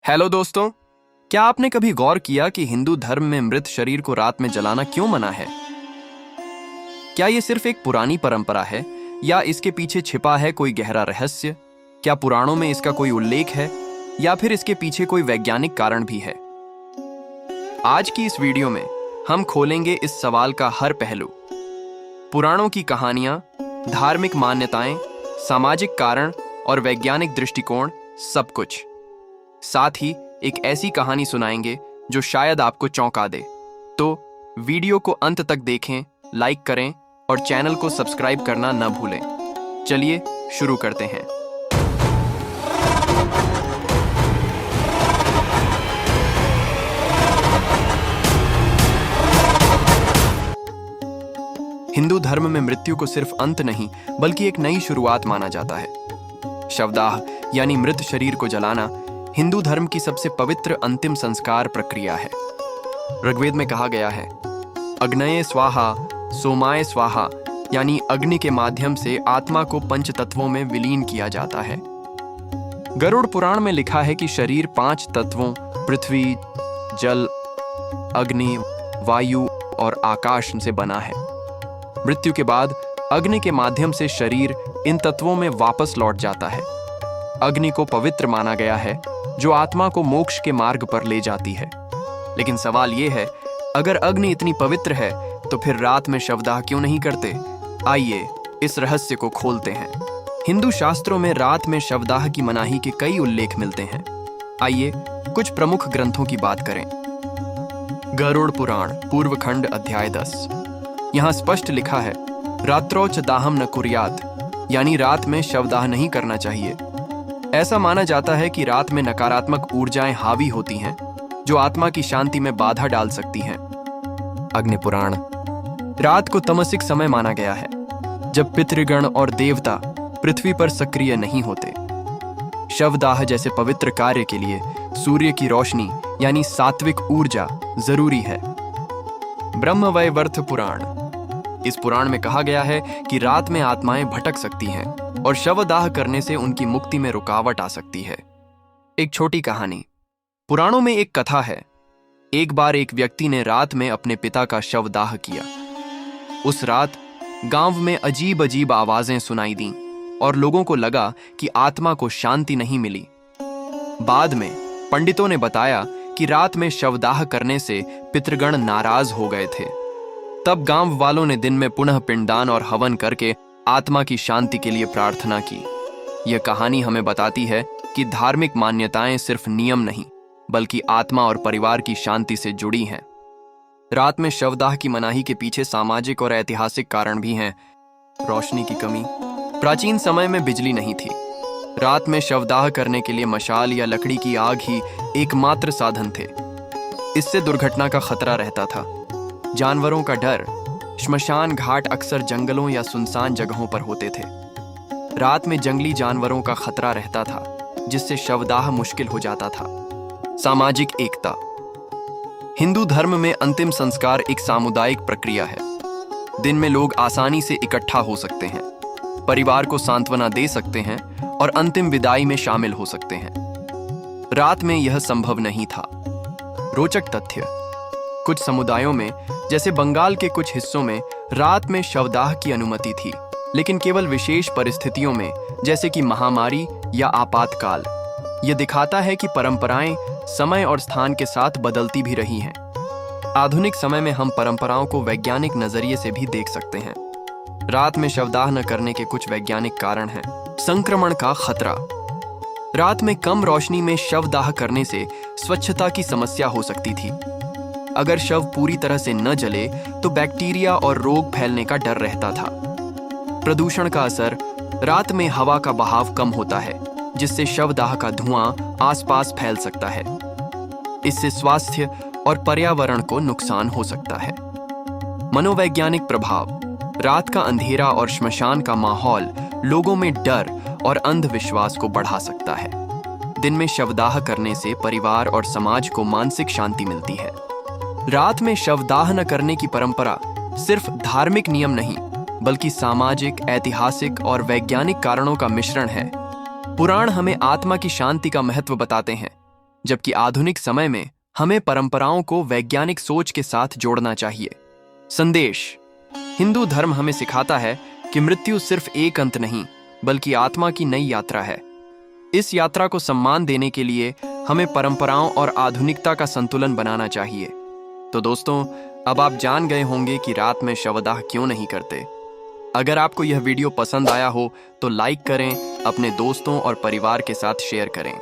Hello दोस्तों, क्या आपने कभी गौर किया कि हिंदू धर्म में मृत शरीर को रात में जलाना क्यों मना है? क्या ये सिर्फ एक पुरानी परंपरा है या इसके पीछे छिपा है कोई गहरा रहस्य? क्या पुराणों में इसका कोई उल्लेख है या फिर इसके पीछे कोई वैज्ञानिक कारण भी है? आज की इस वीडियो में हम खोलेंगे इस सवाल का हर पहलू। पुराणों की कहानियां, धार्मिक मान्यताएं, सामाजिक कारण और वैज्ञानिक दृष्टिकोण, सब कुछ। साथ ही एक ऐसी कहानी सुनाएंगे जो शायद आपको चौंका दे। तो वीडियो को अंत तक देखें, लाइक करें और चैनल को सब्सक्राइब करना न भूलें। चलिए शुरू करते हैं। हिंदू धर्म में मृत्यु को सिर्फ अंत नहीं बल्कि एक नई शुरुआत माना जाता है। शवदाह यानी मृत शरीर को जलाना हिंदू धर्म की सबसे पवित्र अंतिम संस्कार प्रक्रिया है। ऋग्वेद में कहा गया है, अग्नये स्वाहा सोमाय स्वाहा, यानी अग्नि के माध्यम से आत्मा को पंच तत्वों में विलीन किया जाता है। गरुड़ पुराण में लिखा है कि शरीर 5 तत्वों पृथ्वी, जल, अग्नि, वायु और आकाश से बना है। मृत्यु के बाद अग्नि के माध्यम से शरीर इन तत्वों में वापस लौट जाता है। अग्नि को पवित्र माना गया है, जो आत्मा को मोक्ष के मार्ग पर ले जाती है। लेकिन सवाल यह है, अगर अग्नि इतनी पवित्र है तो फिर रात में शवदाह क्यों नहीं करते? आइए इस रहस्य को खोलते हैं। हिंदू शास्त्रों में रात में शवदाह की मनाही के कई उल्लेख मिलते हैं। आइए कुछ प्रमुख ग्रंथों की बात करें। गरुड़ पुराण पूर्व खंड अध्याय 10। यहाँ स्पष्ट लिखा है, रात्रौ च दाहम न कुर्यात, यानी रात में शवदाह नहीं करना चाहिए। ऐसा माना जाता है कि रात में नकारात्मक ऊर्जाएं हावी होती हैं, जो आत्मा की शांति में बाधा डाल सकती हैं। अग्नि पुराण, रात को तमसिक समय माना गया है, जब पितृगण और देवता पृथ्वी पर सक्रिय नहीं होते। शवदाह जैसे पवित्र कार्य के लिए सूर्य की रोशनी यानी सात्विक ऊर्जा जरूरी है। ब्रह्मवैवर्त पुराण, इस पुराण में कहा गया है कि रात में आत्माएं भटक सकती हैं और शवदाह करने से उनकी मुक्ति में रुकावट आ सकती है। एक छोटी कहानी। पुराणों में एक कथा है। एक बार एक व्यक्ति ने रात में अपने पिता का शवदाह किया। उस रात गांव में अजीब अजीब आवाजें सुनाई दीं और लोगों को लगा कि आत्मा को शांति नहीं मिली। बाद में पंडितों ने बताया कि रात में शवदाह करने से पितृगण नाराज हो गए थे। तब गांव वालों ने दिन में पुनः पिंडदान और हवन करके आत्मा की शांति के लिए प्रार्थना की। यह कहानी हमें बताती है कि धार्मिक मान्यताएं सिर्फ नियम नहीं बल्कि आत्मा और परिवार की शांति से जुड़ी हैं। रात में शवदाह की मनाही के पीछे सामाजिक और ऐतिहासिक कारण भी हैं। रोशनी की कमी। प्राचीन समय में बिजली नहीं थी। रात में शवदाह करने के लिए मशाल या लकड़ी की आग ही एकमात्र साधन थे। इससे दुर्घटना का खतरा रहता था। जानवरों का डर। श्मशान घाट अक्सर जंगलों या सुनसान जगहों पर होते थे। रात में जंगली जानवरों का खतरा रहता था, जिससे शवदाह मुश्किल हो जाता था। सामाजिक एकता। हिंदू धर्म में अंतिम संस्कार एक सामुदायिक प्रक्रिया है। दिन में लोग आसानी से इकट्ठा हो सकते हैं, परिवार को सांत्वना दे सकते हैं और अंतिम विदाई में शामिल हो सकते हैं। रात में यह संभव नहीं था। रोचक तथ्य। कुछ समुदायों में, जैसे बंगाल के कुछ हिस्सों में, रात में शवदाह की अनुमति थी, लेकिन केवल विशेष परिस्थितियों में, जैसे कि महामारी या आपातकाल। यह दिखाता है कि परंपराएं समय और स्थान के साथ बदलती भी रही हैं। आधुनिक समय में हम परंपराओं को वैज्ञानिक नजरिए से भी देख सकते हैं। रात में शवदाह न करने के कुछ वैज्ञानिक कारण हैं। संक्रमण का खतरा। रात में कम रोशनी में शवदाह करने से स्वच्छता की समस्या हो सकती थी। अगर शव पूरी तरह से न जले तो बैक्टीरिया और रोग फैलने का डर रहता था। प्रदूषण का असर। रात में हवा का बहाव कम होता है, जिससे शवदाह का धुआं आसपास फैल सकता है। इससे स्वास्थ्य और पर्यावरण को नुकसान हो सकता है। मनोवैज्ञानिक प्रभाव। रात का अंधेरा और श्मशान का माहौल लोगों में डर और अंधविश्वास को बढ़ा सकता है। दिन में शवदाह करने से परिवार और समाज को मानसिक शांति मिलती है। रात में शवदाह न करने की परंपरा सिर्फ धार्मिक नियम नहीं बल्कि सामाजिक, ऐतिहासिक और वैज्ञानिक कारणों का मिश्रण है। पुराण हमें आत्मा की शांति का महत्व बताते हैं, जबकि आधुनिक समय में हमें परंपराओं को वैज्ञानिक सोच के साथ जोड़ना चाहिए। संदेश: हिंदू धर्म हमें सिखाता है कि मृत्यु सिर्फ एक अंत नहीं, बल्कि आत्मा की नई यात्रा है। इस यात्रा को सम्मान देने के लिए हमें परंपराओं और आधुनिकता का संतुलन बनाना चाहिए। तो दोस्तों, अब आप जान गए होंगे कि रात में शवदाह क्यों नहीं करते। अगर आपको यह वीडियो पसंद आया हो तो लाइक करें, अपने दोस्तों और परिवार के साथ शेयर करें।